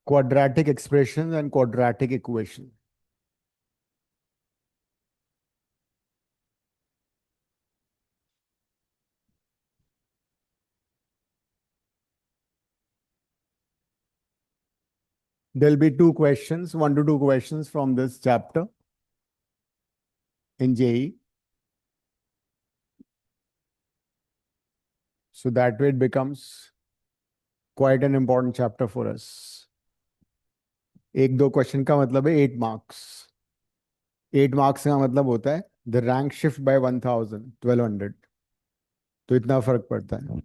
quadratic expressions and quadratic equation. There'll be 2 questions, 1 to 2 questions from this chapter in JE. So that way it becomes quite an important chapter for us. 1-2 question का मतलब है 8 marks. 8 marks का मतलब होता है the rank shift by 1200। तो इतना फर्क पड़ता है।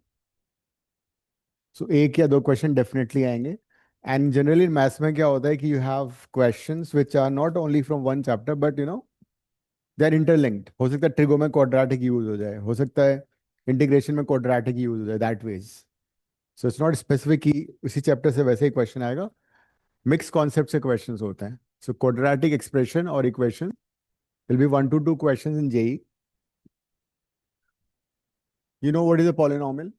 सो 1 या 2 क्वेश्चन डेफिनेटली आएंगे। एंड जनरली मैथ्स में क्या होता है कि you have questions which are not only from one chapter but they are interlinked. हो सकता है ट्रिगो में क्वाड्रेटिक यूज हो जाए, हो सकता है इंटीग्रेशन में क्वाड्रेटिक यूज हो जाए, that ways. So it's not specific कि उसी चैप्टर से वैसे ही क्वेश्चन आएगा। मिक्स कॉन्सेप्ट से क्वेश्चंस होते हैं। सो क्वाड्रेटिक एक्सप्रेशन और equation will be 1 to 2 questions in JE. You know what is a polynomial?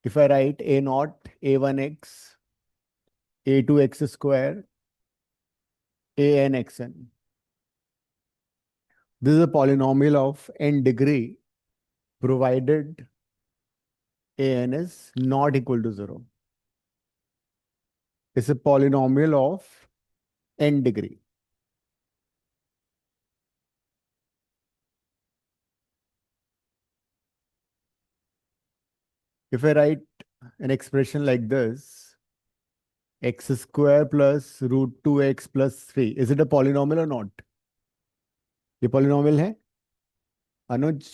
If I write a naught, a1x, a2x square, an xn. This is a polynomial of n degree provided an is not equal to 0. It's a polynomial of n degree. If I write an expression like this, x square plus root 2x plus 3, is it a polynomial or not? ये polynomial है? अनुज,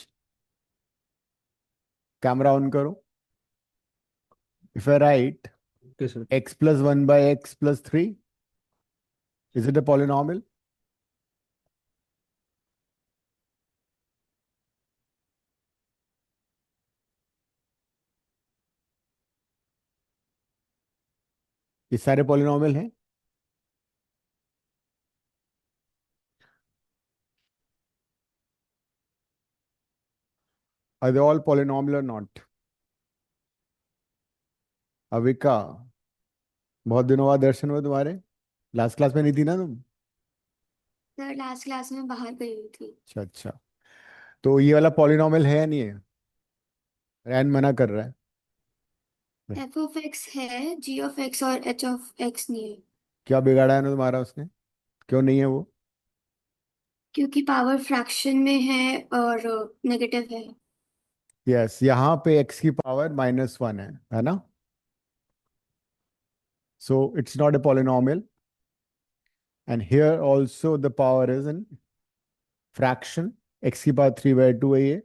camera on करो। If I write x plus 1 by x plus 3, is it a polynomial? ये सारे polynomial हैं? Are they all polynomial or not? Avika, बहुत दिनों बाद दर्शन हुए तुम्हारे। लास्ट क्लास में नहीं थी ना तुम? सर लास्ट क्लास में बाहर गई हुई थी। अच्छा अच्छा। तो ये वाला पॉलिनॉमियल है या नहीं है? रैन मना कर रहा है। एफ ऑफ एक्स है, जी ऑफ एक्स और एच ऑफ एक्स नहीं है। क्या बिगाड़ा है ना तुम्हारा उसने? क्यों नहीं है वो? क्योंकि पावर फ्रैक्शन में है और नेगेटिव है। यस, यहाँ पे x की पावर -1 है ना? सो it's not a polynomial. And here also the power is in fraction. x की पावर 3/2 है ये।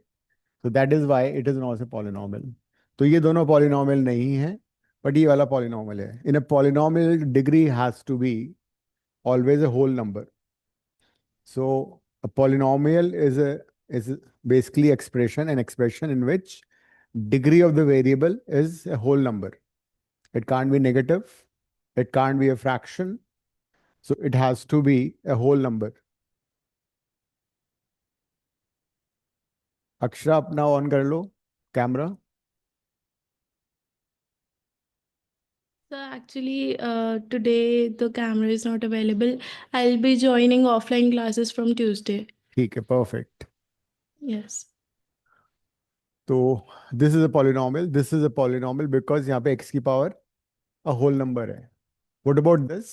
तो that is why it is not a polynomial. तो ये दोनों पॉलिनॉमियल नहीं है, बट ये वाला पॉलिनॉमियल है। In a polynomial degree has to be always a whole number. So a polynomial is basically an expression in which degree of the variable is a whole number. It can't be negative, it can't be a fraction, so it has to be a whole number. Akshara अपना on कर लो camera. So actually, today the camera is not available. I'll be joining offline classes from Tuesday. ठीक है, perfect. Yes. तो this is a polynomial, this is a polynomial because यहाँ पे x की power a whole number है। What about this?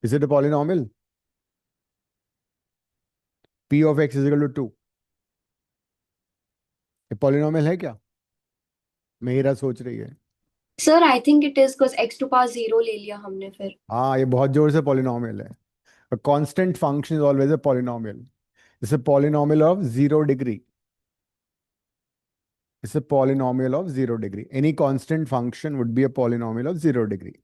Is it a polynomial? P of x is equal to 2. ये polynomial है क्या? मेरा सोच रही है। Sir I think it is because X to power zero ले लिया हमने फिर। हाँ, ये बहुत जोर से पॉलिनॉमियल है। A constant function is always a polynomial. It's a polynomial of 0 degree. It's a polynomial of 0 degree. Any constant function would be a polynomial of 0 degree.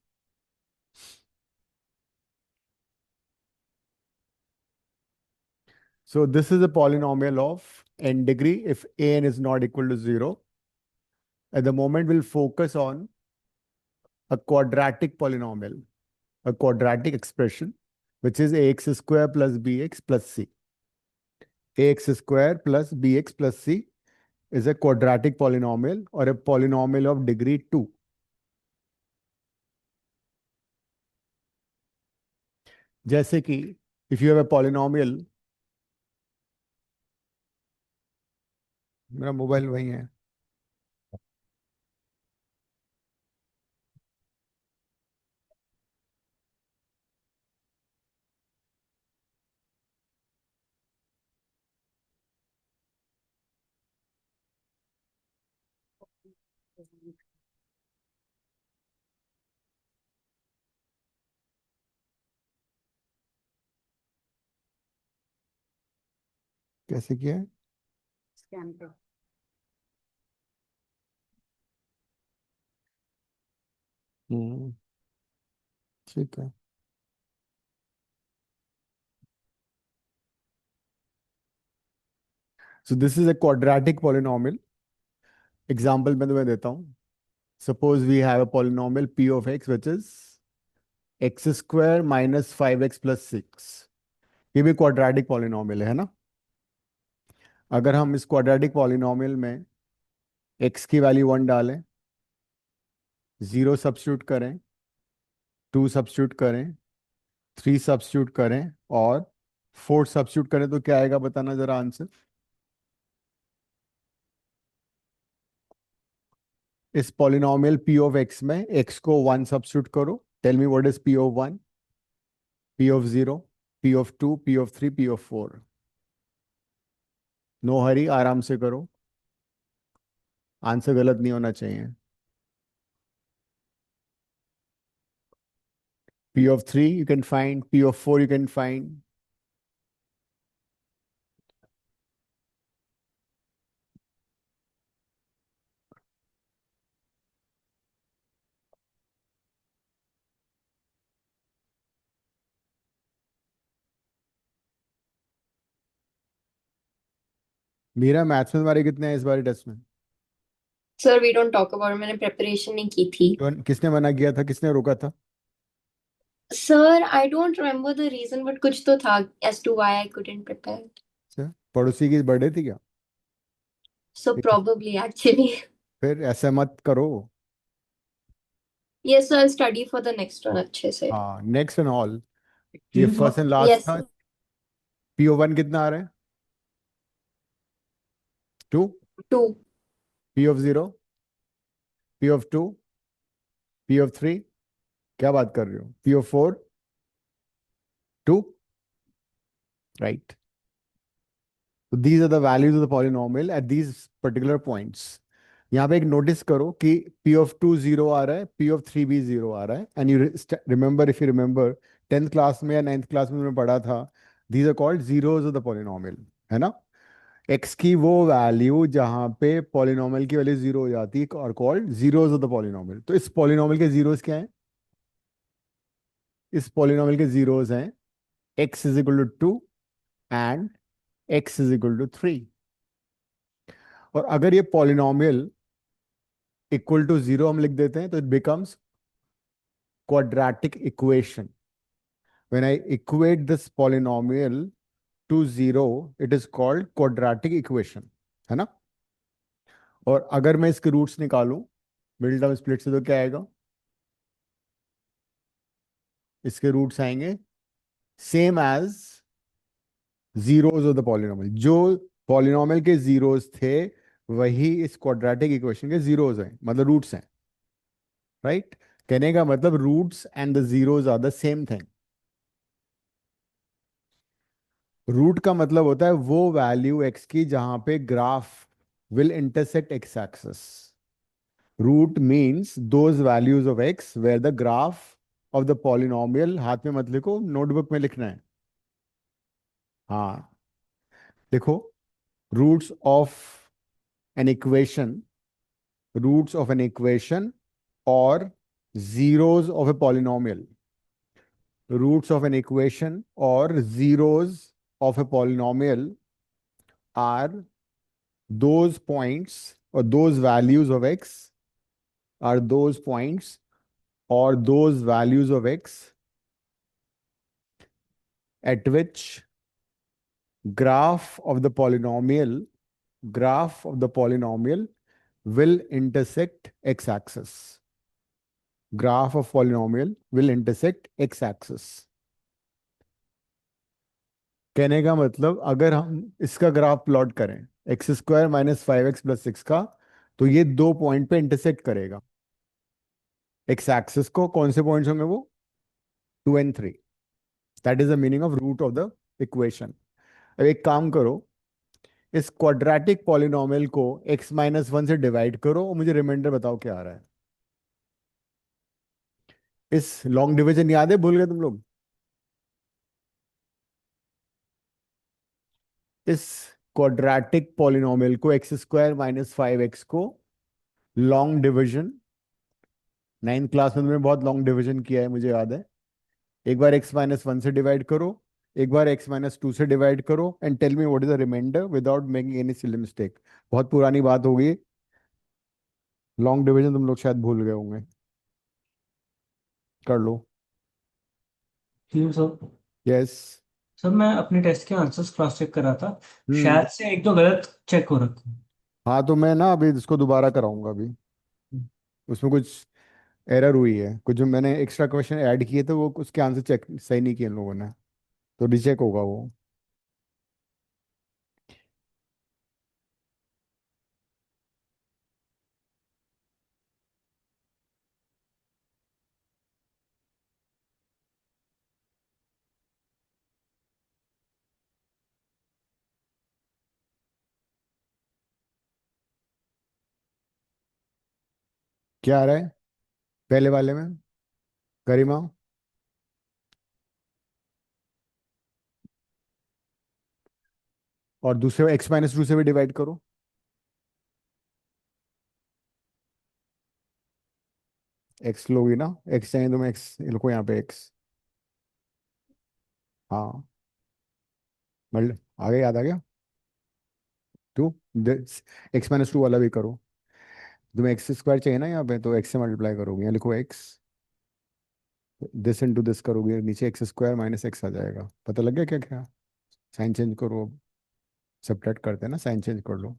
So this is a polynomial of n degree if an is not equal to 0. At the moment, we'll focus on a quadratic polynomial, a quadratic expression, which is ax square plus bx plus c. ax square plus bx plus c is a quadratic polynomial or a polynomial of degree 2. जैसे कि if you have a polynomial, मेरा mobile वही है, कैसे किया है? Scan पे। ठीक है। So this is a quadratic polynomial. Example मैं तुम्हें देता हूँ. Suppose we have a polynomial p of x which is x square minus 5x plus 6. ये भी quadratic polynomial है ना? अगर हम इस quadratic polynomial में x की वैल्यू 1 डालें, 0 सब्स्टिट्यूट करें, 2 सब्स्टिट्यूट करें, 3 सब्स्टिट्यूट करें और 4 सब्स्टिट्यूट करें तो क्या आएगा बताना जरा आंसर. इस पॉलिनोमियल p ऑफ x में x को 1 सब्स्टिट्यूट करो. Tell me what is p of 1, p of 0, p of 2, p of 3, p of 4. No hurry, आराम से करो, आंसर गलत नहीं होना चाहिए. p of 3 you can find, p of 4 you can find. मेरा मैथ्स में तुम्हारे कितने हैं इस बार टेस्ट में? Sir we don't talk about, मैंने प्रिपरेशन नहीं की थी. किसने मना किया था, किसने रोका था? Sir I don't remember the reason, but कुछ तो था as to why I couldn't prepare. अच्छा, पड़ोसी की बर्थडे थी क्या? So probably actually. फिर ऐसे मत करो. Yes sir, study for the next one अच्छे से. हाँ, नेक्स्ट एंड ऑल. ये फर्स्ट एंड लास्ट यस था. सर. p of 1 कितना आ रहा है? 2. 2. p of 0, p of 2, p of 3. क्या बात कर रहे हो? p of 4, 2, right? So these are the values of the polynomial at these particular points. यहाँ पे एक नोटिस करो कि p of 2 0 आ रहा है, p of 3 भी 0 आ रहा है. And you remember, if you remember 10th class में या 9th क्लास में तुमने पढ़ा था, these are called zeros of the polynomial, है ना? x की वो वैल्यू जहाँ पे पॉलिनोमियल की वैल्यू 0 हो जाती है और called zeros of the polynomial. तो इस पॉलिनोमियल के जीरोस क्या हैं? इस पॉलिनोमियल के जीरोस हैं x is equal to 2 and x is equal to 3. और अगर ये पॉलिनोमियल इक्वल टू 0 हम लिख देते हैं तो it becomes quadratic equation. When I equate this polynomial to 0, it is called quadratic equation, है ना? और अगर मैं इसके रूट्स निकालूं मिडिल टर्म स्प्लिट से तो क्या आएगा? इसके रूट्स आएंगे same as zeros of the polynomial. जो पॉलिनोमियल के जीरोस थे वही इस क्वाड्रेटिक इक्वेशन के जीरोस हैं, मतलब रूट्स हैं, राइट? कहने का मतलब roots and the zeros are the same thing. Root का मतलब होता है वो वैल्यू एक्स की जहां पे graph will intersect X axis. Root means those values of X where the graph of the polynomial, हाथ में मत लिखो, नोटबुक में लिखना है. हाँ देखो, roots of an equation, roots of an equation और zeros of a polynomial. Roots of an equation or zeros of a polynomial are those points or those values of x, are those points or those values of x at which graph of the polynomial, graph of the polynomial will intersect x-axis. Graph of polynomial will intersect x-axis. कहने का मतलब अगर हम इसका graph plot करें x square minus 5x+6 का, तो ये 2 पॉइंट पे इंटरसेक्ट करेगा। एक्स एक्सिस को कौन से पॉइंट्स होंगे वो? 2 and 3। That is the meaning of root of the equation. अब एक काम करो, इस क्वाड्रेटिक पॉलिनोमियल को x-1 से डिवाइड करो और मुझे रिमाइंडर बताओ क्या आ रहा है। इस लॉन्ग डिवीजन याद है? भूल गए तुम लोग? इस क्वाड्रेटिक पॉलिनोमियल को x² माइनस 5x को लॉन्ग डिवीजन, 9th क्लास में तुमने बहुत लॉन्ग डिवीजन किया है मुझे याद है। एक बार x-1 से डिवाइड करो, एक बार x-2 से डिवाइड करो, and tell me what is the remainder without making any silly mistake. बहुत पुरानी बात होगी, लॉन्ग डिवीजन तुम लोग शायद भूल गए होंगे। कर लो। ठीक सर। यस। सर मैं अपने टेस्ट के आंसर्स क्रॉस चेक कर रहा था, हम्म। शायद से एक दो गलत चेक हो रखे हैं। हाँ तो मैं ना अभी इसको दोबारा कराऊंगा अभी। उसमें कुछ एरर हुई है, कुछ जो मैंने एक्स्ट्रा क्वेश्चन ऐड किए थे वो उसके आंसर चेक सही नहीं किए इन लोगों ने, तो रिचेक होगा वो। क्या आ रहा है पहले वाले में गरिमा? और दूसरे x-2 से भी डिवाइड करो। x लोगी ना, x चाहिए तुम्हें, x लिखो यहाँ पे x। हाँ, मतलब आ गया, याद आ गया। टू, x-2 वाला भी करो। तुम्हें x² चाहिए ना यहाँ पे, तो x से मल्टीप्लाई करोगे, यहाँ लिखो x, दिस इंटू दिस करोगे, नीचे x² माइनस x आ जाएगा। पता लग गया क्या क्या? साइन चेंज करो, सब्ट्रैक्ट करते हैं ना, साइन चेंज कर लो।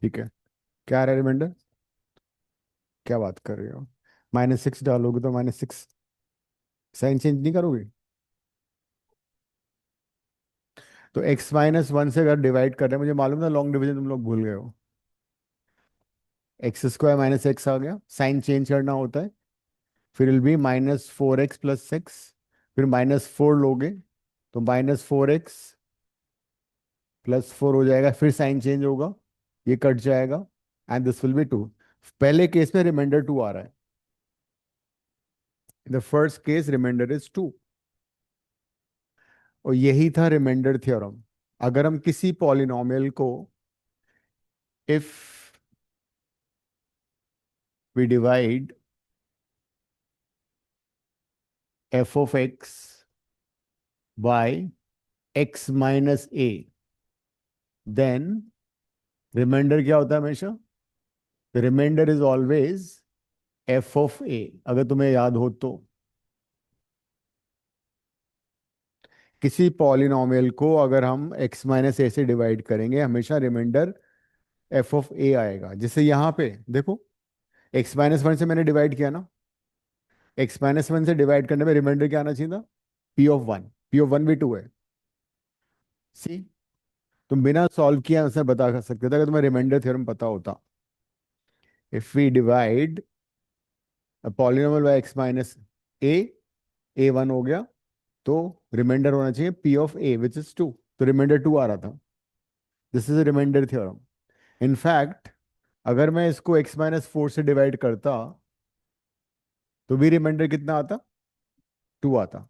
ठीक है, क्या आ रहा है रिमाइंडर? क्या बात कर रहे हो? -6 डालोगे तो -6, साइन चेंज नहीं करोगे? तो x-1 से अगर डिवाइड कर रहे हैं, मुझे मालूम था लॉन्ग डिवीजन तुम लोग भूल गए हो। x² माइनस x आ गया, साइन चेंज करना होता है, फिर विल बी -4x+6, फिर -4 लोगे तो -4x+4 हो जाएगा, फिर साइन चेंज होगा, ये कट जाएगा, एंड दिस विल बी 2। पहले केस में रिमाइंडर 2 आ रहा है, the first case remainder is 2। और यही था रिमाइंडर थ्योरम। अगर हम किसी पॉलिनोमियल को if we divide f of x by x-a, then remainder क्या होता है हमेशा? Remainder is always f of a, अगर तुम्हें याद हो तो। किसी पॉलिनोमियल को अगर हम x-a से डिवाइड करेंगे, हमेशा रिमाइंडर f of a आएगा। जैसे यहाँ पे देखो, x-1 से मैंने डिवाइड किया ना, x-1 से डिवाइड करने में रिमाइंडर क्या आना चाहिए था? p(1). p(1) भी 2 है। सी, तुम बिना सॉल्व किए आंसर बता सकते थे अगर तुम्हें रिमाइंडर थ्योरम पता होता। If we divide polynomial by x-a, a1 हो गया, तो रिमाइंडर होना चाहिए p(a) विच इज 2, तो रिमाइंडर 2 आ रहा था। This is remainder theorem. In fact अगर मैं इसको x-4 से डिवाइड करता तो भी रिमाइंडर कितना आता? 2 आता।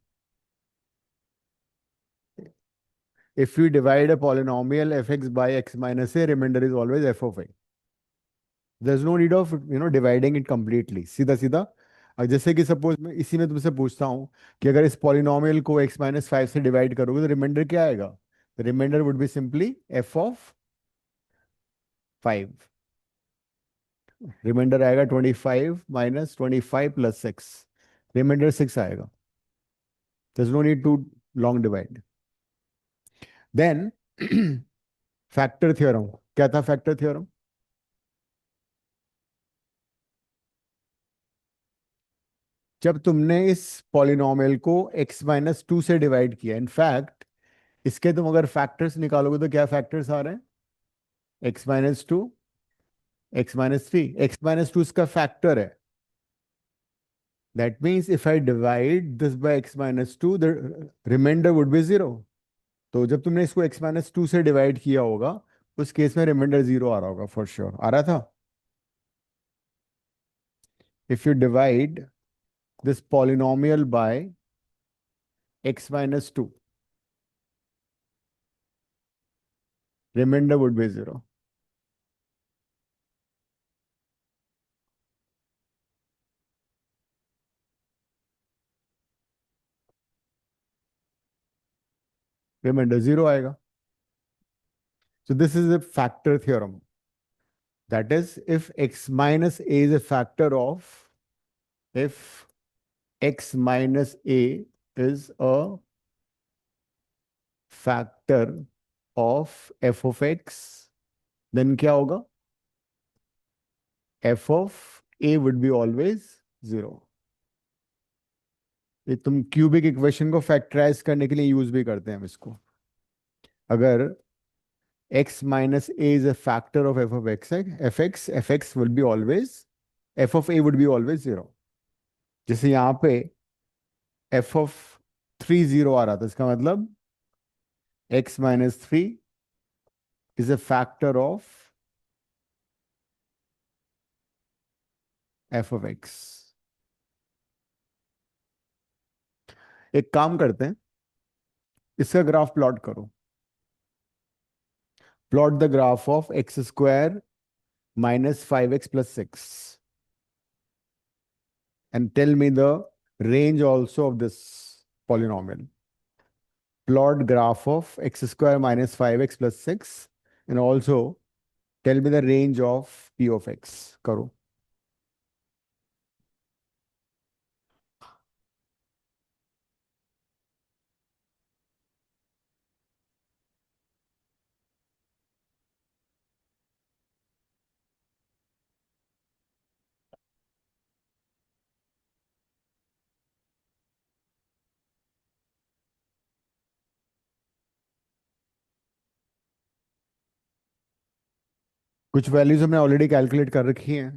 If we divide a polynomial fx by x-a, remainder is always f of a. There's no need of dividing it completely. सीधा सीधा। और जैसे कि सपोज मैं इसी में तुमसे पूछता हूँ कि अगर इस पॉलिनोमियल को x-5 से डिवाइड करोगे तो रिमाइंडर क्या आएगा? Remainder would be simply f of 5. Remainder आएगा 25 माइनस 25 प्लस 6. रिमाइंडर 6 आएगा. There's no need to long divide. Then factor theorem. क्या था फैक्टर थ्योरम? जब तुमने इस पॉलिनोमियल को x-2 से डिवाइड किया, इनफैक्ट इसके तुम अगर फैक्टर्स निकालोगे तो क्या फैक्टर्स आ रहे हैं? x-2, x-3. x-2 इसका फैक्टर है. That means if I divide this by x-2, the remainder would be 0. तो जब तुमने इसको x-2 से डिवाइड किया होगा, उस केस में रिमाइंडर 0 आ रहा होगा फॉर श्योर. आ रहा था? If you divide this polynomial by x-2, remainder would be 0. Remainder 0 आएगा. So this is a factor theorem. That is, if x minus a is a factor of, if x minus a is a factor of f of x, then क्या होगा? f of a would be always 0. ये तुम cubic equation को factorise करने के लिए use भी करते हैं हम इसको. अगर x minus a is a factor of f of x, fx will be always, f of a would be always 0. जैसे यहाँ पे f of 3 0 आ रहा था, इसका मतलब x minus 3 is a factor of f of x. एक काम करते हैं, इसका ग्राफ प्लॉट करो. Plot the graph of x square minus 5x plus 6 and tell me the range also of this polynomial. Plot graph of x square minus 5x plus 6 and also tell me the range of p of x. करो. कुछ values हमने already calculate कर रखी हैं,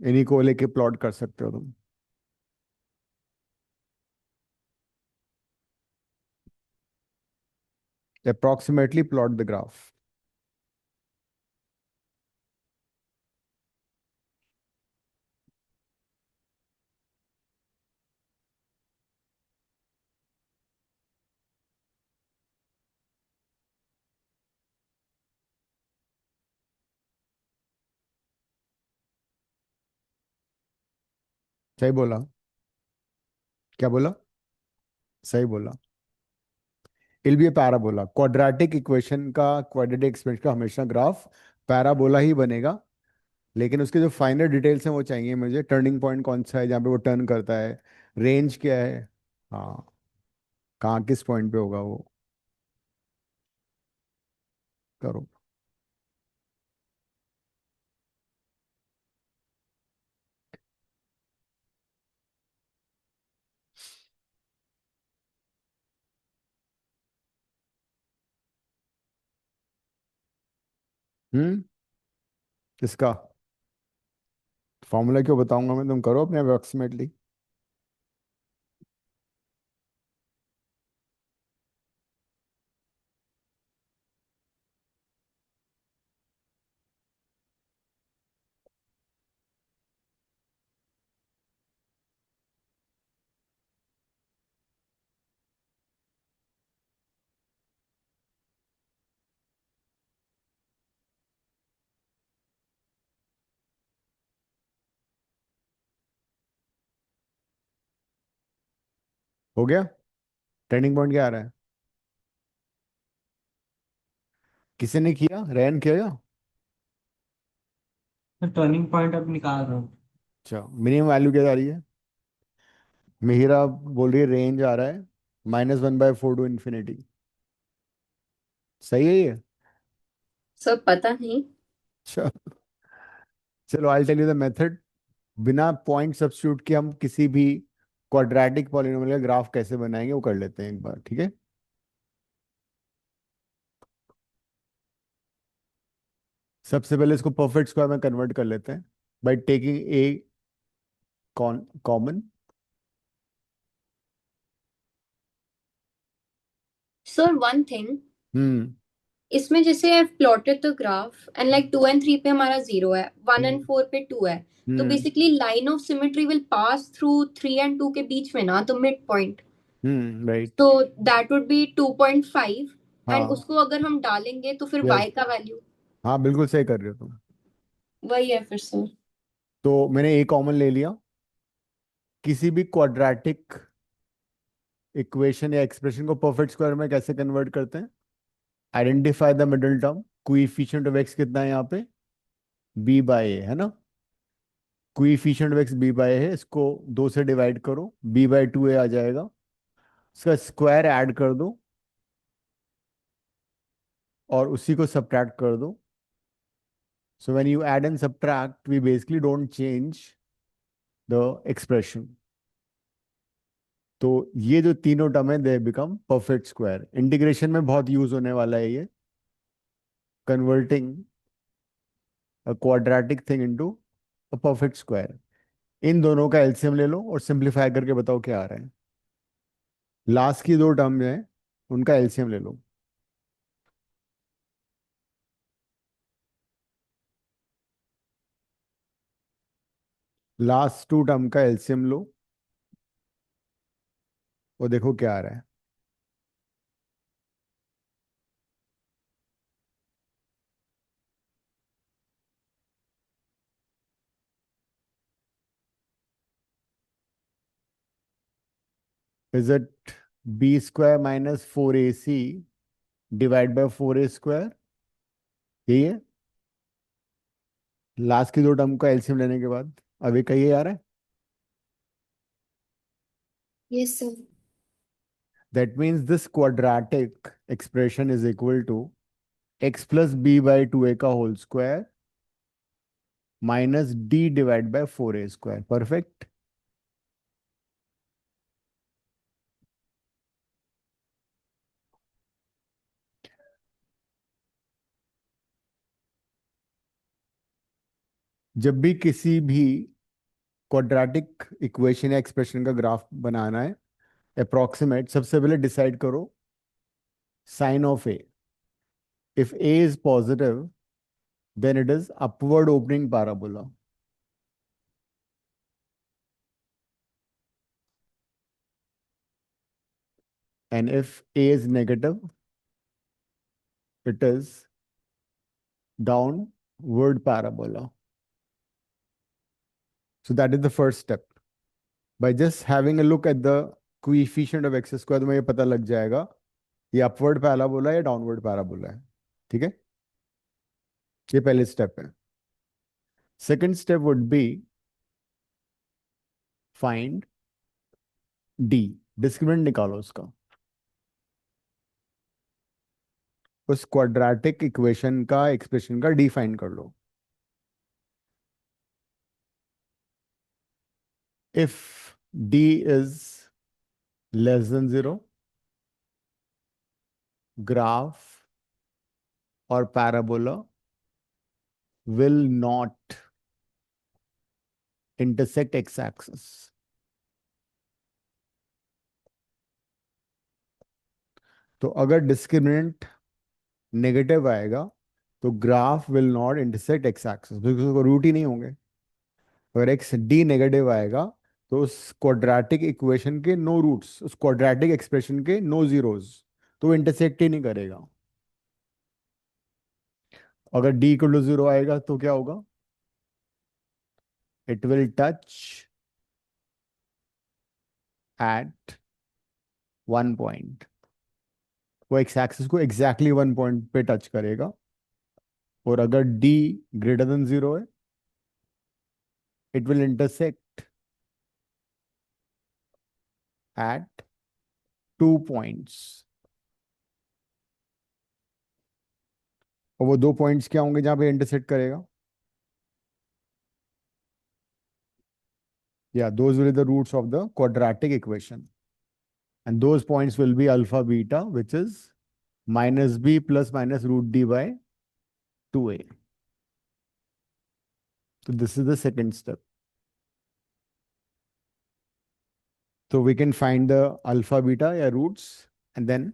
इन्हीं को लेके plot कर सकते हो तुम. Approximately plot the graph. सही बोला? क्या बोला? सही बोला. It'll be a parabola. Quadratic equation का, क्वाड्रेटिक एक्सपेंशन का हमेशा ग्राफ पैराबोला ही बनेगा. लेकिन उसके जो फाइनल डिटेल्स हैं वो चाहिए मुझे. टर्निंग पॉइंट कौन सा है जहाँ पे वो टर्न करता है, रेंज क्या है, हाँ, कहाँ किस पॉइंट पे होगा वो. करो. किसका फॉर्मूला क्यों बताऊंगा मैं, तुम करो अपने अप्रोक्सीमेटली. हो गया. टर्निंग पॉइंट क्या आ रहा है? किसी ने किया? रैन किया? मैं टर्निंग पॉइंट अब निकाल रहा हूँ। अच्छा, मिनिमम वैल्यू क्या जा रही है? मिहिरा बोल रही है रेंज आ रहा है -1/4 टू इन्फिनिटी। सही है ये? सर पता नहीं। अच्छा, चलो I tell you the method. बिना पॉइंट सब्स्टिट्यूट के हम किसी भी क्वाड्रेटिक पॉलिनोमियल का ग्राफ कैसे बनाएंगे वो कर लेते हैं एक बार, ठीक है? सबसे पहले इसको परफेक्ट स्क्वायर में कन्वर्ट कर लेते हैं by taking a common. Sir one thing, hmm इसमें जैसे I plotted the graph and like 2 and 3 पे हमारा 0 है, 1 and 4 पे 2 है, तो hmm basically line of symmetry will pass through 3 and 2 के बीच में ना, तो मिड पॉइंट, राइट। तो दैट वुड बी 2.5, एंड हाँ, उसको अगर हम डालेंगे तो फिर यस, y का वैल्यू हाँ बिल्कुल सही कर रहे हो तुम। वही है फिर सर। तो मैंने ए कॉमन ले लिया। किसी भी क्वाड्रेटिक इक्वेशन या एक्सप्रेशन को परफेक्ट स्क्वायर में कैसे कन्वर्ट करते हैं? Identify the middle term. Coefficient of x कितना है यहाँ पे? बी बाय ए है ना। Coefficient of x b by a है, इसको 2 से डिवाइड करो, b/2a आ जाएगा। इसका स्क्वायर ऐड कर दो और उसी को सब्ट्रैक्ट कर दो। So when you add and subtract we basically don't change the expression. तो ये जो तीनों टर्म है they become perfect square. Integration में बहुत यूज होने वाला है ये, converting a quadratic thing into a perfect square. इन दोनों का एलसीएम ले लो और सिंप्लीफाई करके बताओ क्या आ रहा है। लास्ट की 2 टर्म है उनका एलसीएम ले लो। लास्ट 2 टर्म का एलसीएम लो और देखो क्या आ रहा है। Is it b² - 4ac divide by 4a²? यही है लास्ट की 2 टर्म का एलसीएम लेने के बाद। अभी कहिए आ रहा है। Yes sir. That means this quadratic expression is equal to x+b/2a का whole square -d divide by 4a²। Perfect. जब भी किसी भी क्वाड्रेटिक इक्वेशन या एक्सप्रेशन का ग्राफ बनाना है अप्रोक्सीमेट, सबसे पहले डिसाइड करो sign of A. If A is positive then it is upward opening parabola. And if A is negative, it is downward parabola. So that is the first step. By just having a look at the coefficient of x square तुम्हें ये पता लग जाएगा ये upward parabola या downward parabola है। ठीक है, ये पहले स्टेप है। Second step would be find D. Discriminant निकालो उसका, उस क्वाड्रेटिक इक्वेशन का एक्सप्रेशन का डी फाइंड कर लो। इफ डी इज <0, ग्राफ और parabola will not intersect x axis। तो अगर डिस्क्रिमिनेंट नेगेटिव आएगा तो graph will not intersect X axis, because उसको रूट ही नहीं होंगे। अगर एक्स डी नेगेटिव आएगा तो उस क्वाड्रेटिक इक्वेशन के नो रूट्स, उस क्वाड्रेटिक एक्सप्रेशन के नो जीरोस, तो इंटरसेक्ट ही नहीं करेगा। अगर डी इक्वल टू 0 आएगा तो क्या होगा? It will touch at 1 point. वो एक्स एक्सिस को एग्जैक्टली 1 पॉइंट पे टच करेगा, और अगर डी ग्रेटर देन 0 है, it will intersect at 2 points. और वो 2 पॉइंट्स क्या होंगे जहां पे इंटरसेक्ट करेगा? या those will be the roots of the quadratic equation, and those points will be alpha beta, which is minus b plus minus root d by 2a. So this is the second step. So we can find the alpha beta या roots, and then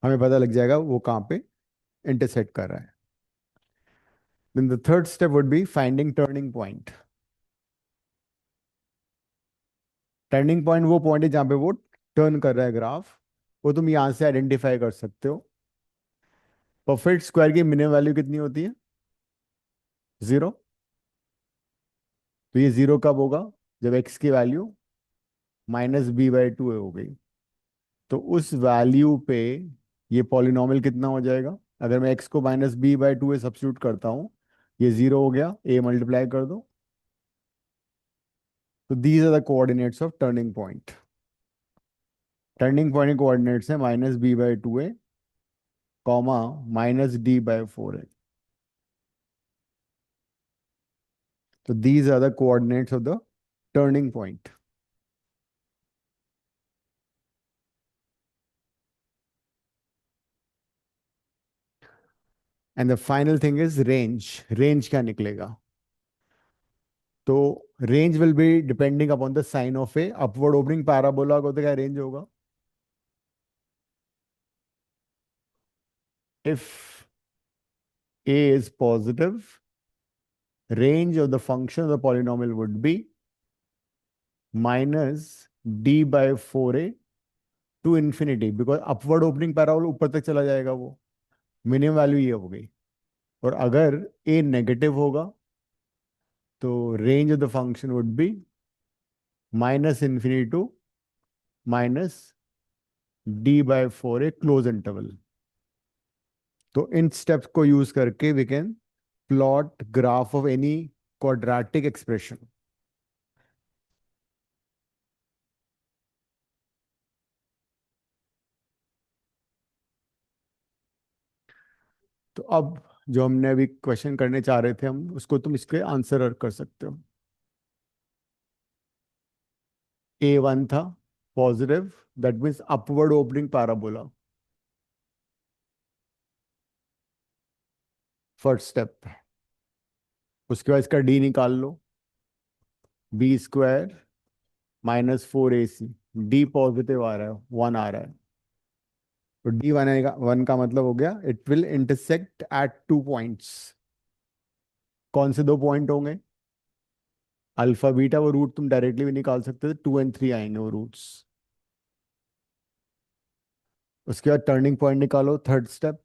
हमें पता लग जाएगा वो कहाँ पे intersect कर रहा है. Then the third step would be finding turning point. Turning point वो पॉइंट है जहाँ पे वो टर्न कर रहा है ग्राफ, वो तुम यहाँ से आइडेंटिफाई कर सकते हो. परफेक्ट स्क्वायर की मिनिमम वैल्यू कितनी होती है? 0. तो ये 0 कब होगा? जब x की वैल्यू -b/2 हो गई. तो उस वैल्यू पे ये पॉलिनॉमियल कितना हो जाएगा? अगर मैं x को -b/2 सब्स्टिट्यूट करता हूँ, ये 0 हो गया, a मल्टीप्लाई कर दो. तो these are the coordinates of turning point. Turning point के कोऑर्डिनेट्स है -b/2a, -d/4a. So these are the coordinates of the turning point. And the final thing is range. Range क्या निकलेगा? तो range will be depending upon the sign of a upward opening parabola को तो क्या range होगा? If a is positive, range of the function of the polynomial would be -d/4a to infinity, because upward opening parabola ऊपर तक चला जाएगा, वो minimum value ये हो गई. और अगर a नेगेटिव होगा तो range of the function would be -∞ to -d/4a close interval. तो इन स्टेप्स को यूज करके we can plot graph of any quadratic expression. तो अब जो हमने अभी क्वेश्चन करने चाह रहे थे, हम उसको तुम इसके आंसर कर सकते हो. A1 था positive, that means upward opening parabola. First step. उसके बाद इसका डी निकाल लो, b² -4ac. डी पॉजिटिव आ रहा है, 1 आ रहा है. तो D1 आएगा, 1 का मतलब हो गया it will intersect at 2 points. कौन से 2 पॉइंट होंगे? Alpha beta. वो रूट तुम डायरेक्टली भी निकाल सकते थे, 2 और 3 आएंगे वो रूट्स. उसके बाद टर्निंग पॉइंट निकालो, थर्ड स्टेप.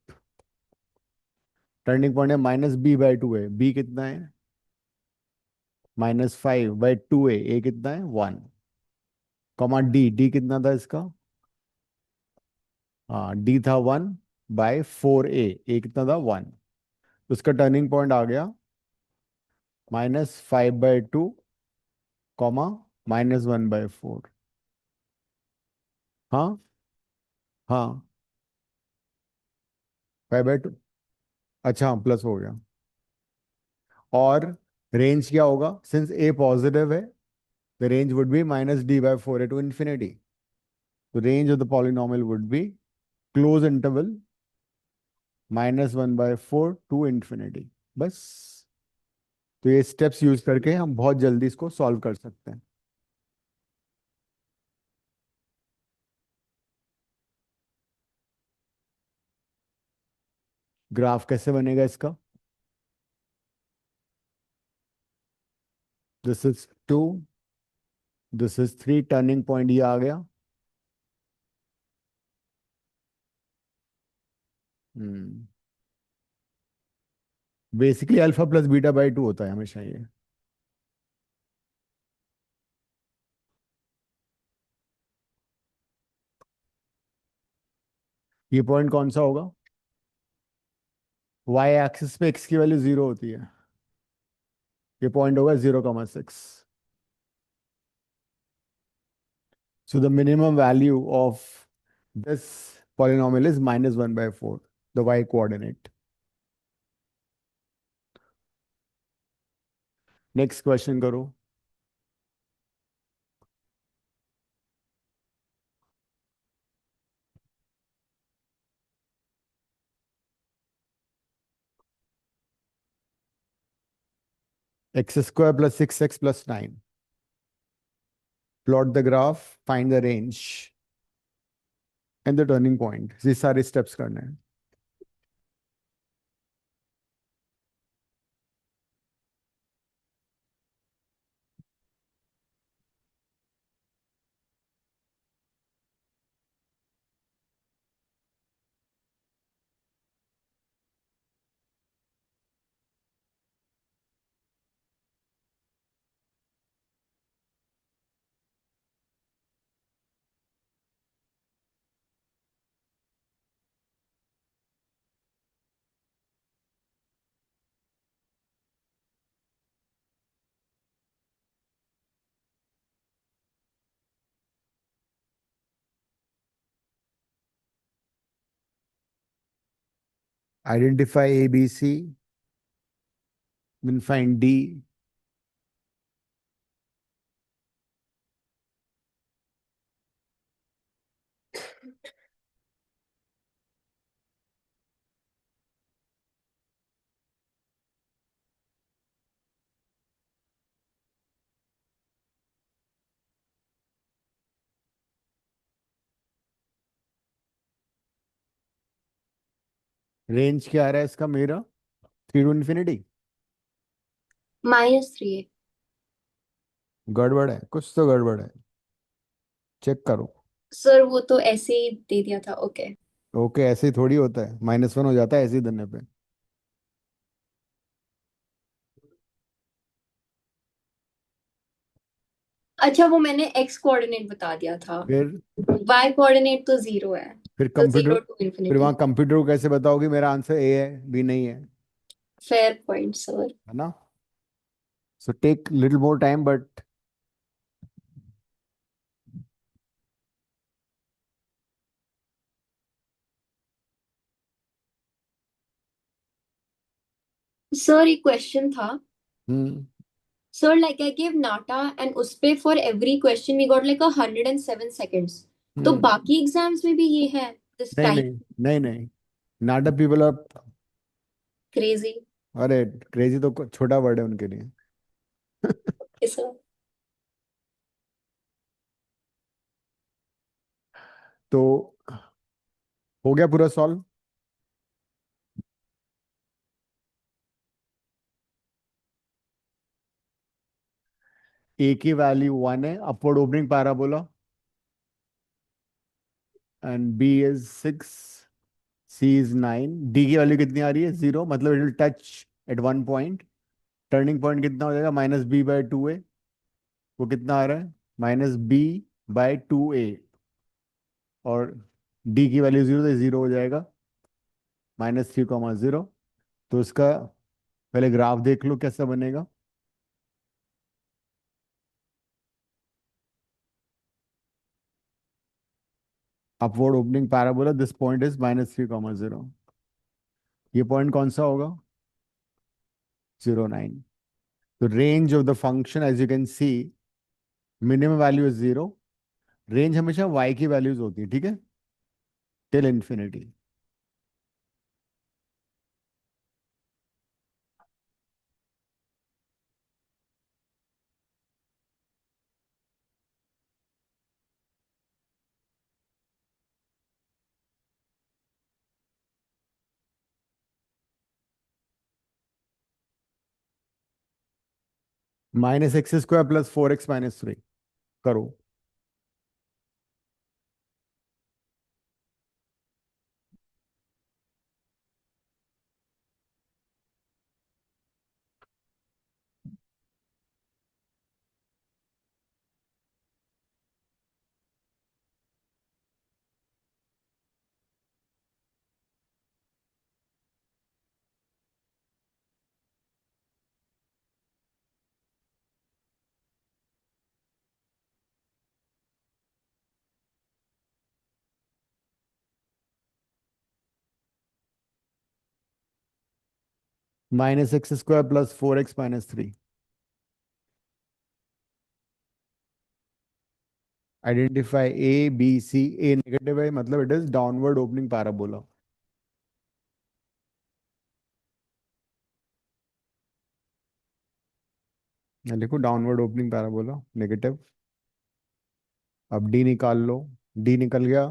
टर्निंग पॉइंट है -b/2 है. b कितना है? -5/2a. a कितना है? 1. Comma D. डी कितना था इसका? हाँ, डी था 1/4a. a कितना था? 1. उसका टर्निंग पॉइंट आ गया -5/2, -1/4. हाँ हाँ, 5/2. अच्छा हाँ, प्लस हो गया. और रेंज क्या होगा? सिंस ए पॉजिटिव है, the range would be -d/4a to infinity. तो range of the polynomial would be close interval -1/4 to infinity. बस. तो ये स्टेप्स यूज करके हम बहुत जल्दी इसको सॉल्व कर सकते हैं. ग्राफ कैसे बनेगा इसका? This is 2, this is 3. Turning point ये आ गया. बेसिकली अल्फा प्लस बीटा/2 होता है हमेशा ये. ये पॉइंट कौन सा होगा? वाई एक्सिस पे एक्स की वैल्यू 0 होती है, ये पॉइंट होगा 0,6. So the minimum value of this polynomial is -1/4, the y coordinate. Next question करो. x² + 6x + 9. Plot the graph, find the range and the turning point. ये सारे steps करने हैं. Identify A, B, C, then find D. Range क्या आ रहा है इसका मेरा? 3 to infinity. -3 है। गड़बड़ है, कुछ तो गड़बड़ है, चेक करो. सर वो तो ऐसे ही दे दिया था। ओके। ओके, ऐसे ही थोड़ी होता है, -1 हो जाता है ऐसे ही देने पे. अच्छा वो मैंने एक्स कोऑर्डिनेट बता दिया था, फिर वाई कोऑर्डिनेट तो 0 है। फिर तो कंप्यूटर 0 to फिर वहां infinity। कंप्यूटर को कैसे बताओगे मेरा आंसर ए है, बी नहीं है? Fair point sir. है ना? So take little more time but sir एक क्वेश्चन था। Hmm sir like I give NATA and उस पे for every question we got like 107 seconds. तो हम्म बाकी एग्जाम्स में भी ये है दिस नहीं टाइम? नहीं नहीं नहीं, नाटक पीपल आर, क्रेजी। अरे क्रेजी तो छोटा वर्ड है उनके लिए. सर तो हो गया पूरा सॉल्व. ए की वैल्यू 1 है, upward opening parabola, and B is 6, C is 9. D की वैल्यू कितनी आ रही है? 0, मतलब it will touch at 1 point. Turning point कितना हो जाएगा? -b/2a. वो कितना आ रहा है? -b/2a. और डी की वैल्यू 0, तो 0 हो जाएगा, -3,0. तो इसका पहले ग्राफ देख लो कैसा बनेगा. Upward opening parabola, this point is -3,0. ये पॉइंट कौन सा होगा? 0, 9. तो range of the function as you can see, minimum value is 0. Range हमेशा y की वैल्यूज होती है, ठीक है, टिल इंफिनिटी. -x² + 4x - 3 करो. Minus X square plus 4x - 3। Identify A B C. A negative है, मतलब it is downward opening parabola. लिखो डाउनवर्ड ओपनिंग पैराबोला नेगेटिव। अब डी निकाल लो। डी निकल गया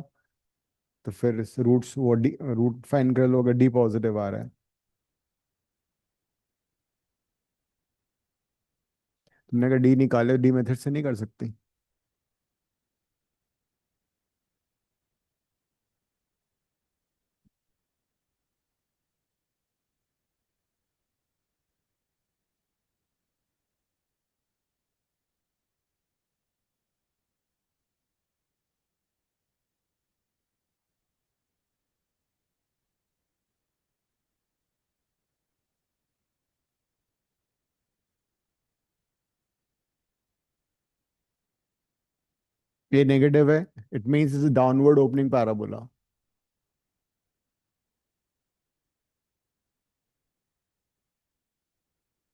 तो फिर इस रूट्स वो डी रूट फाइंड कर लो अगर डी पॉजिटिव आ रहा है। तुमने अगर डी निकाले, डी मेथड से नहीं कर सकती। ये नेगेटिव है, it means is downward opening parabola.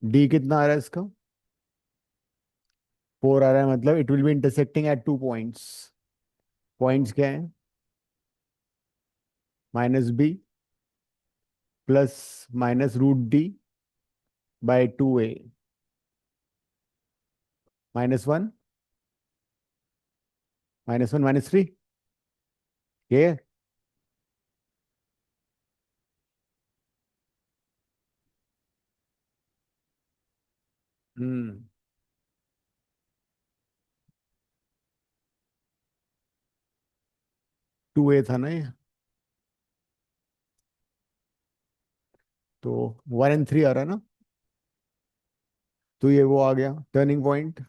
D कितना आ रहा है इसका? 4 आ रहा है, मतलब it will be intersecting at 2 points. Points क्या है? -b प्लस -√d/2a -1 -1 -3 ये। हम्म 2a था ना ये, तो 1 और 3 आ रहा है ना, तो ये वो आ गया टर्निंग पॉइंट।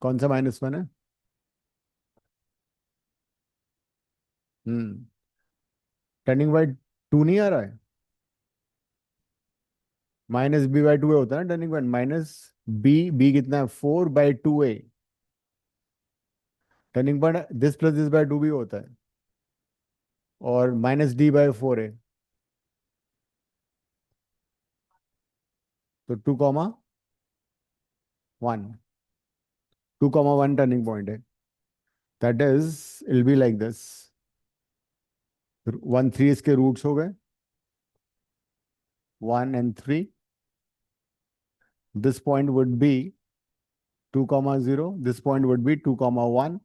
कौन सा -1 है? हम्म टर्निंग पॉइंट 2 नहीं आ रहा है? -b/2a होता है ना टर्निंग पॉइंट। -b कितना है? 4/2a। Turning point this plus दिस/2 भी होता है, और -d/4a। तो 2,1 2,1 टर्निंग पॉइंट है। That is it'll be like this. 1 3 इसके रूट्स हो गए, 1 and 3। This point would be 2,0, this point would be 2,1।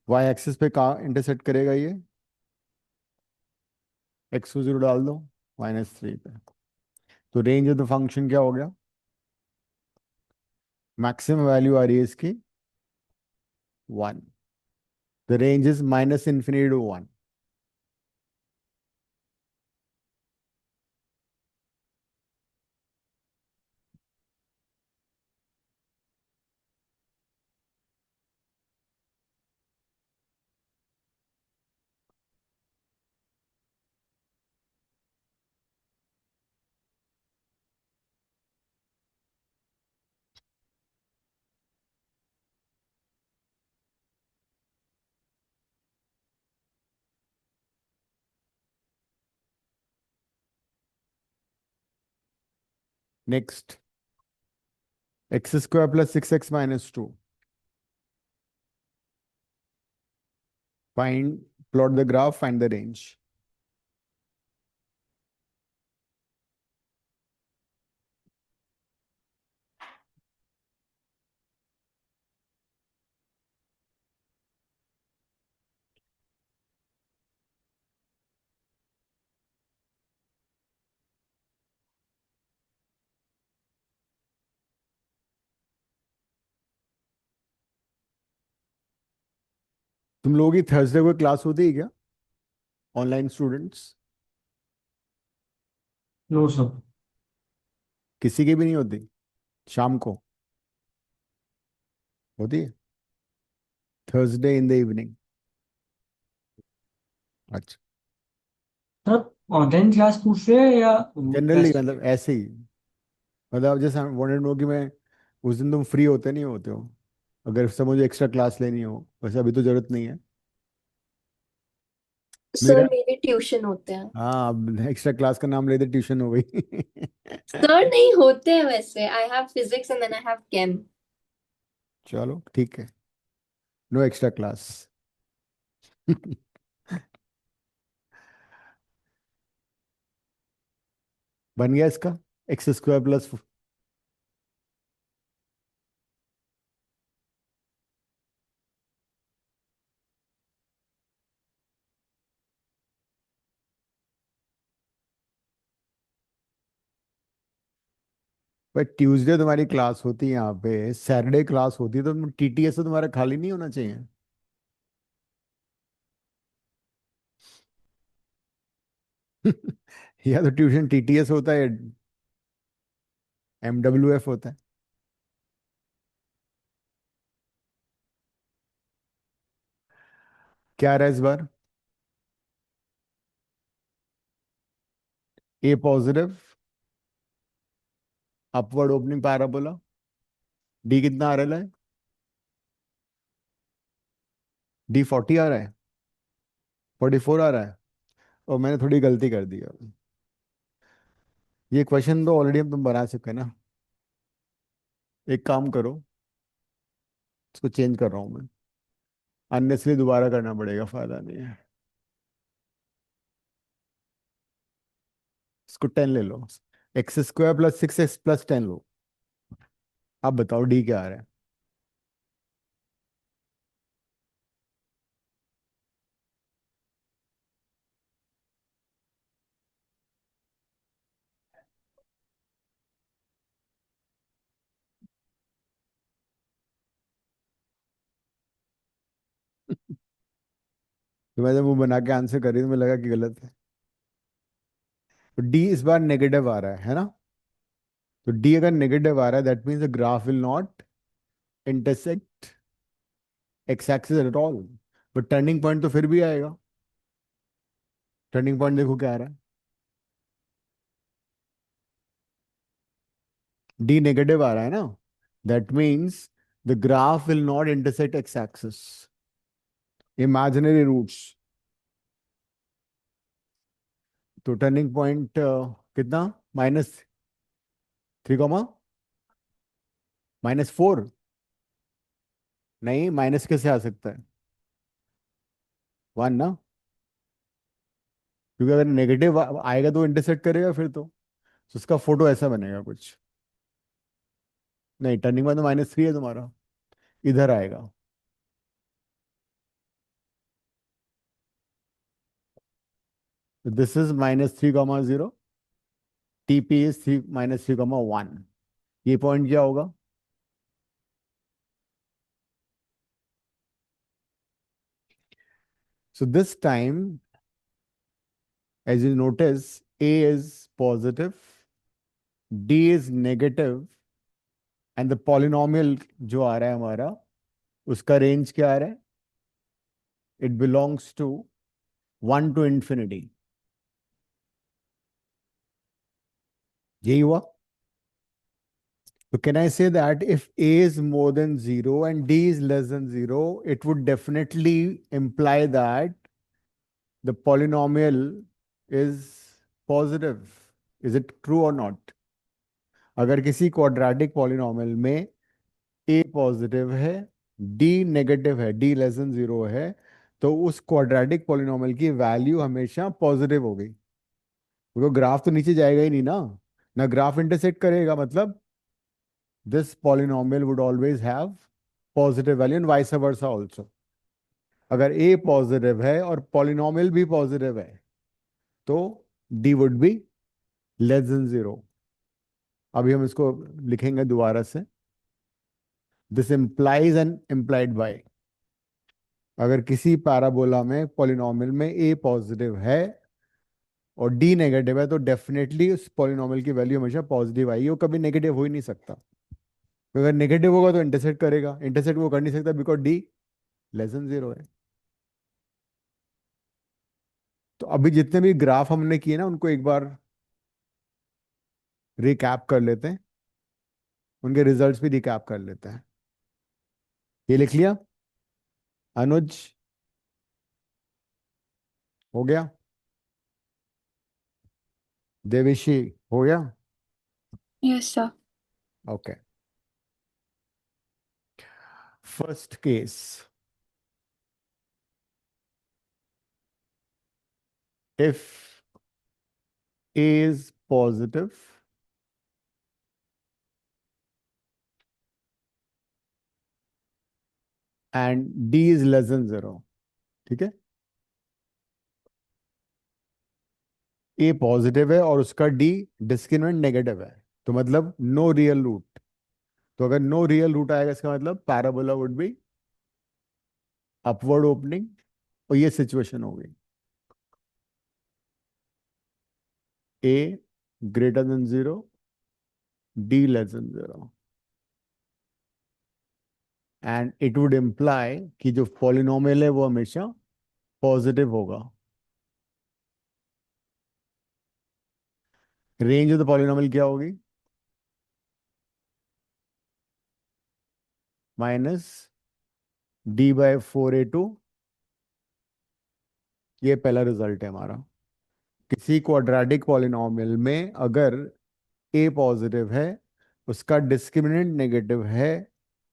Y axis पे कहाँ इंटरसेक्ट करेगा ये? x को 0 डाल दो, -3 पे। तो रेंज ऑफ द फंक्शन क्या हो गया? मैक्सिमम वैल्यू आ रही है इसकी 1। The range is -∞ to 1। Next, x² + 6x - 2। Find plot the graph, find the range. तुम लोगों की थर्सडे को क्लास होती है क्या, ऑनलाइन स्टूडेंट्स? No sir. किसी की भी नहीं होती? शाम को होती है, थर्सडे इन द इवनिंग। अच्छा, सर ऑनलाइन क्लास पूछ रहे हैं या जनरली टेस्ट? मतलब ऐसे ही, मतलब जैसे वांटेड नो कि मैं उस दिन तुम फ्री होते नहीं होते हो, अगर समझो एक्स्ट्रा क्लास लेनी हो। वैसे अभी तो जरूरत नहीं है, सर मेरा मेरे ट्यूशन होते हैं। हाँ, अब एक्स्ट्रा क्लास का नाम लेते ट्यूशन हो गई। सर नहीं होते हैं वैसे, I have physics and then I have chem. चलो ठीक है, नो एक्स्ट्रा क्लास। बन गया इसका एक्स स्क्वायर प्लस। पर ट्यूसडे तुम्हारी क्लास होती है यहाँ पे, सैटरडे क्लास होती है, तो टीटीएस तो तुम्हारा खाली नहीं होना चाहिए। या तो ट्यूशन टीटीएस होता है, एमडब्ल्यूएफ होता है। क्या रहा है इस बार? A positive upward opening parabola. D कितना आ रहा है? डी 40 आ रहा है, 44 आ रहा है। और मैंने थोड़ी गलती कर दी है। ये क्वेश्चन तो ऑलरेडी हम तुम बना चुके हैं ना। एक काम करो, इसको चेंज कर रहा हूँ मैं, अननेसरी दोबारा करना पड़ेगा, फायदा नहीं है। इसको 10 ले लो, x square plus 6x plus 10 लो। अब बताओ डी क्या आ रहा है? तो मैं जब वो बना के आंसर कर रही तो मुझे लगा कि गलत है। तो डी इस बार नेगेटिव आ रहा है ना? तो डी अगर नेगेटिव आ रहा है, that means the graph will not intersect X axis at all. But turning point तो फिर भी आएगा। टर्निंग पॉइंट देखो क्या आ रहा है, डी नेगेटिव आ रहा है ना, that means the graph will not intersect X axis. Imaginary roots. तो टर्निंग पॉइंट कितना? -3, -4। नहीं, माइनस कैसे आ सकता है? 1 ना, क्योंकि अगर नेगेटिव आएगा तो इंटरसेक्ट करेगा फिर तो उसका फोटो ऐसा बनेगा कुछ। नहीं, टर्निंग पॉइंट तो -3 है तुम्हारा, इधर आएगा। This is -3, 0। TP is -3, 1। ये पॉइंट क्या होगा? So this time, as you notice, A is positive, D is negative, and the polynomial जो आ रहा है हमारा, उसका रेंज क्या आ रहा है? It belongs to 1 to infinity. यही हुआ? So can I say that if A is more than 0 and D is less than 0, it would definitely imply that the polynomial is positive. Is it true or not? अगर किसी quadratic polynomial में ए positive है, D negative है, D less than 0 है, तो उस quadratic polynomial की value हमेशा पॉजिटिव होगी। क्योंकि ग्राफ तो नीचे जाएगा ही नहीं ना, ना ग्राफ इंटरसेक्ट करेगा, मतलब this polynomial would always have positive value and vice versa also. अगर ए पॉजिटिव है और पॉलिनॉमियल भी पॉजिटिव है तो D would be less than 0। अभी हम इसको लिखेंगे दोबारा से। This implies and implied by, अगर किसी पैराबोला में पॉलिनॉमियल में ए पॉजिटिव है और डी नेगेटिव है तो डेफिनेटली उस पॉलिनॉमियल की वैल्यू हमेशा पॉजिटिव आएगी, वो कभी नेगेटिव हो ही नहीं सकता। तो अगर नेगेटिव होगा तो इंटरसेक्ट करेगा, इंटरसेक्ट वो कर नहीं सकता बिकॉज डी लेस देन 0 है। तो अभी जितने भी ग्राफ हमने किए ना उनको एक बार रिकैप कर लेते हैं, उनके रिजल्ट्स भी रिकैप कर लेते हैं। ये लिख लिया अनुज? हो गया? देविशी, हो गया? Yes sir. Okay, first case, if A is positive and D is less than 0, ठीक है? A पॉजिटिव है और उसका D डिस्क्रिमिनेंट नेगेटिव है, तो मतलब नो रियल रूट। तो अगर नो रियल रूट आएगा इसका मतलब parabola would be upward opening, और ये सिचुएशन हो गई। A greater than 0, D less than 0, and it would imply कि जो पॉलिनोमियल है वो हमेशा पॉजिटिव होगा। रेंज ऑफ द पॉलिनोमियल क्या होगी? Minus D/4A2। ये पहला रिजल्ट है हमारा। किसी क्वाड्रेटिक पॉलिनोमियल में अगर ए पॉजिटिव है, उसका डिस्क्रिमिनेंट नेगेटिव है,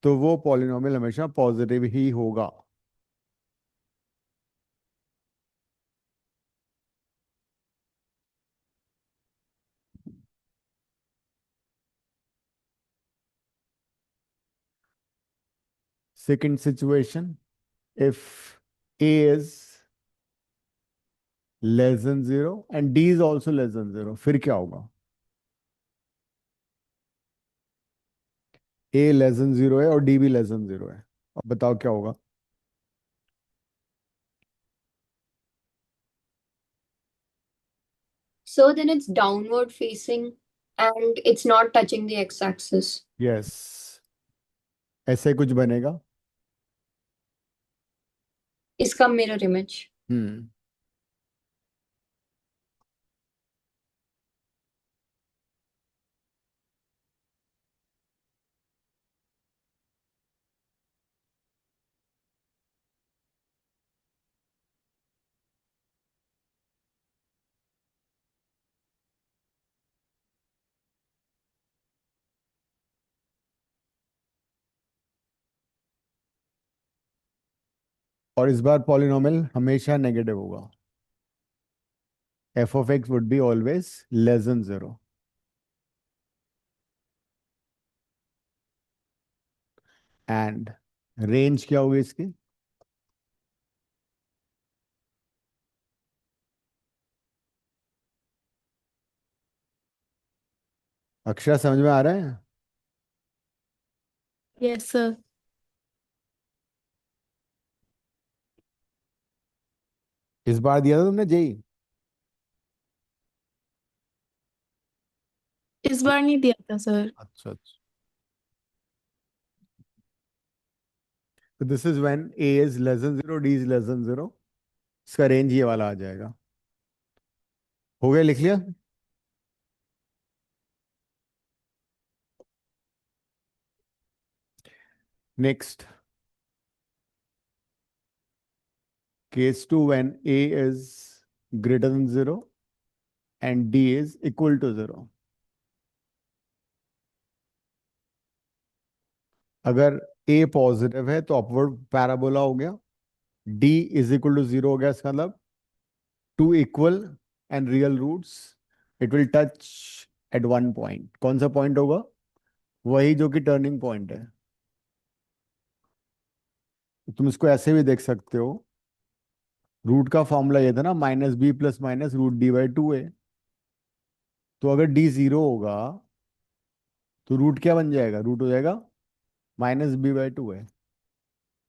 तो वो पॉलिनोमियल हमेशा पॉजिटिव ही होगा। Second situation, if A is less than 0 and D is also less than 0, फिर क्या होगा? ए लेस देन 0 है और डी भी लेस देन 0 है, अब बताओ क्या होगा? So then it's downward facing and it's not touching the x-axis. Yes, ऐसे कुछ बनेगा। इसका mirror image. हम्म, और इस बार पॉलिनोमियल हमेशा नेगेटिव होगा। f of x would be always less than 0, and range क्या होगी इसकी? अक्षरा, समझ में आ रहा है? Yes, sir. इस बार दिया था तुमने जेई? इस बार नहीं दिया था सर। अच्छा अच्छा, तो this is when A is less than 0, D is less than 0, इसका रेंज ये वाला आ जाएगा। हो गया, लिख लिया? Next, case 2, when A is greater than 0 and D is equal to 0। अगर ए पॉजिटिव है तो अपवर्ड पैराबोला हो गया, डी इज इक्वल टू 0 हो गया, इसका मतलब two equal and real roots, it will touch at one point. कौन सा पॉइंट होगा? वही जो कि टर्निंग पॉइंट है। तुम इसको ऐसे भी देख सकते हो, रूट का फॉर्मूला ये था ना, -b + -√d/2a। तो अगर डी 0 होगा तो रूट क्या बन जाएगा? रूट हो जाएगा -b/2a।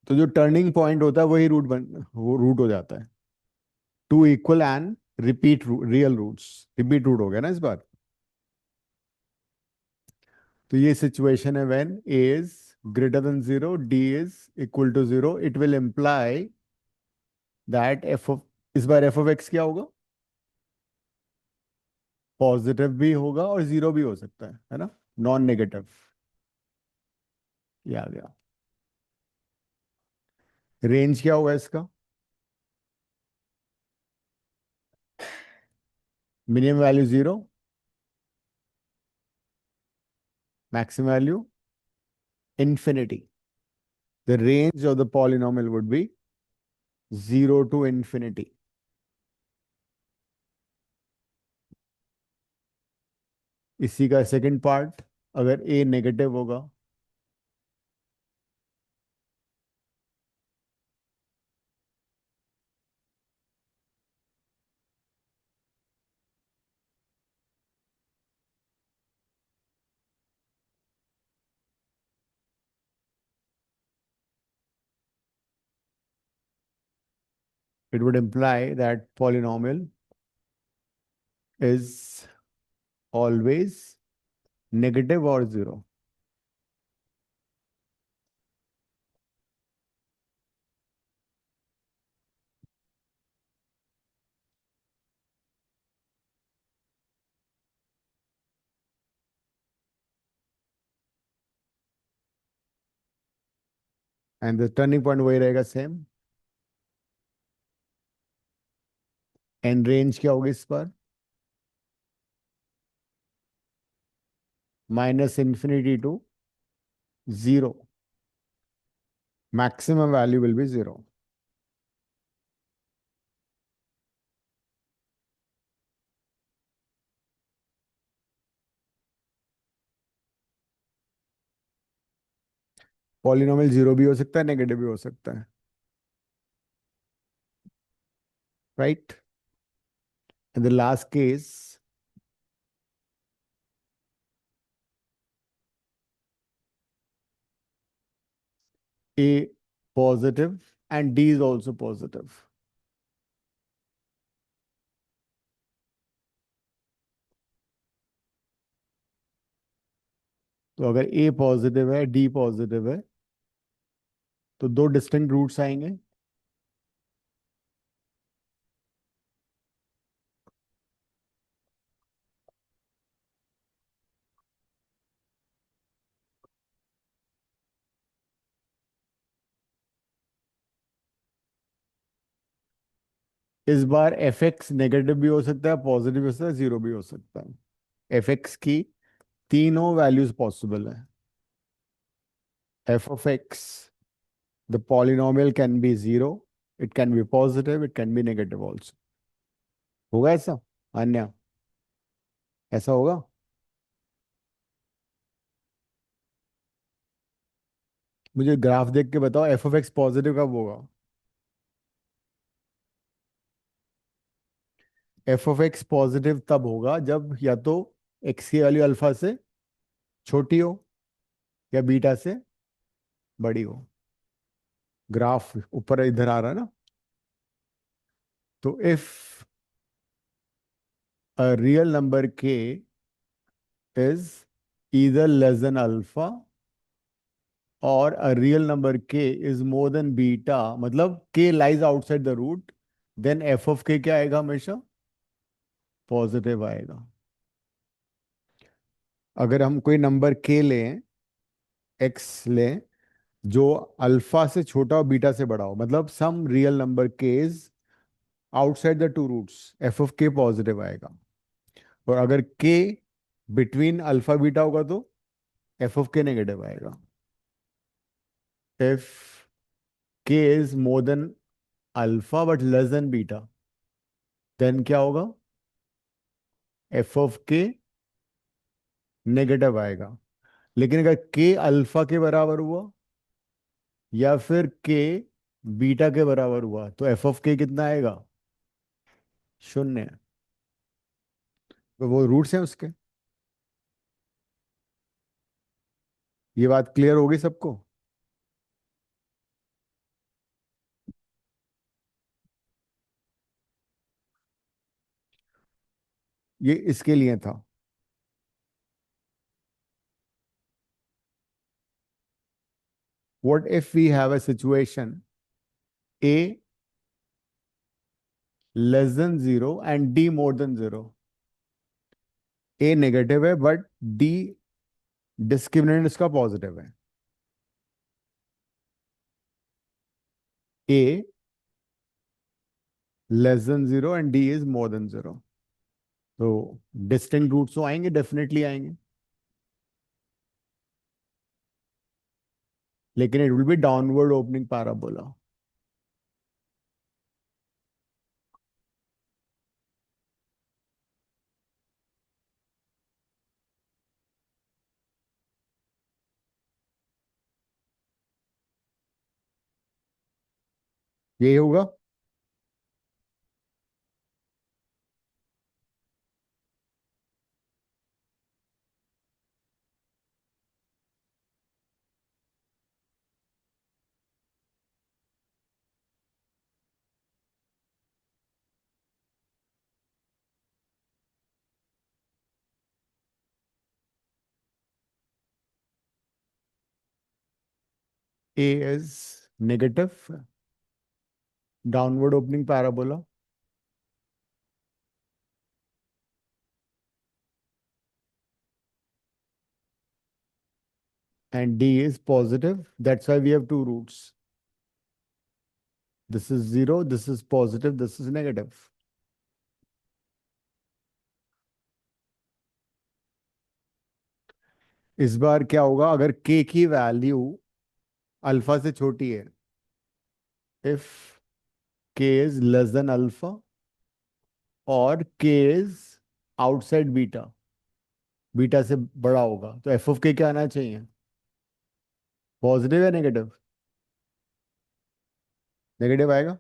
तो जो टर्निंग पॉइंट होता है वही वो रूट हो जाता है। Two equal and repeat real roots, repeat root हो गया ना इस बार। तो ये सिचुएशन है when a is greater than 0, d is equal to 0, it will imply that इस बार f of x क्या होगा? पॉजिटिव भी होगा और 0 भी हो सकता है ना, नॉन नेगेटिव। ये आ गया। रेंज क्या होगा इसका? minimum value 0, maximum value infinity. The range of the polynomial would be 0 to infinity. इसी का सेकंड पार्ट, अगर a नेगेटिव होगा it would imply that polynomial is always negative or 0. And the turning point वही रहेगा same. And range क्या होगी इस पर? -infinity to 0. Maximum value will be 0. Polynomial 0 भी हो सकता है, नेगेटिव भी हो सकता है, right? In the last case, A positive and D is also positive. तो अगर A पॉजिटिव है, D पॉजिटिव है, तो दो डिस्टिंक्ट रूट्स आएंगे. इस बार एफ एक्स नेगेटिव भी हो सकता है, पॉजिटिव भी हो सकता है, जीरो भी हो सकता है. एफ एक्स की तीनों वैल्यूज पॉसिबल है. F of x, the polynomial can be zero, it can be positive, it can be negative also. होगा ऐसा? अन्य ऐसा होगा? मुझे ग्राफ देख के बताओ एफ ऑफ एक्स पॉजिटिव कब होगा? एफ ऑफ एक्स पॉजिटिव तब होगा जब या तो एक्स की वैल्यू अल्फा से छोटी हो या बीटा से बड़ी हो. ग्राफ ऊपर इधर आ रहा है ना. तो इफ अ रियल नंबर के is either less than alpha or a real number k is more than beta, मतलब k lies outside the root, then f of k क्या आएगा? हमेशा पॉजिटिव आएगा. अगर हम कोई नंबर k लें, x लें, जो अल्फा से छोटा और बीटा से बड़ा हो, मतलब some real number k is outside the two roots, f of k positive आएगा. और अगर k बिटवीन अल्फा बीटा होगा तो f of k नेगेटिव आएगा. if k is more than alpha but less than beta, then क्या होगा? f of k negative आएगा. लेकिन अगर k अल्फा के बराबर हुआ या फिर k बीटा के बराबर हुआ तो f of k कितना आएगा? 0. तो वो रूट्स हैं उसके. ये बात क्लियर होगी सबको? ये इसके लिए था. What if we have a situation a less than 0 and d more than 0? a negative है बट d डिस्क्रिमिनेंट इसका पॉजिटिव है. a less than 0 and d is more than 0. तो डिस्टिंक्ट रूट्स तो आएंगे, डेफिनेटली आएंगे, लेकिन it will be downward opening parabola. यही होगा. A is negative, downward opening parabola, and D is positive. That's why we have two roots. This is 0, this is positive, this is negative. इस बार क्या होगा अगर k की value alpha से छोटी है? If k is less than alpha और k is outside beta, beta से बड़ा होगा, तो f of k क्या आना चाहिए? पॉजिटिव या नेगेटिव? नेगेटिव आएगा.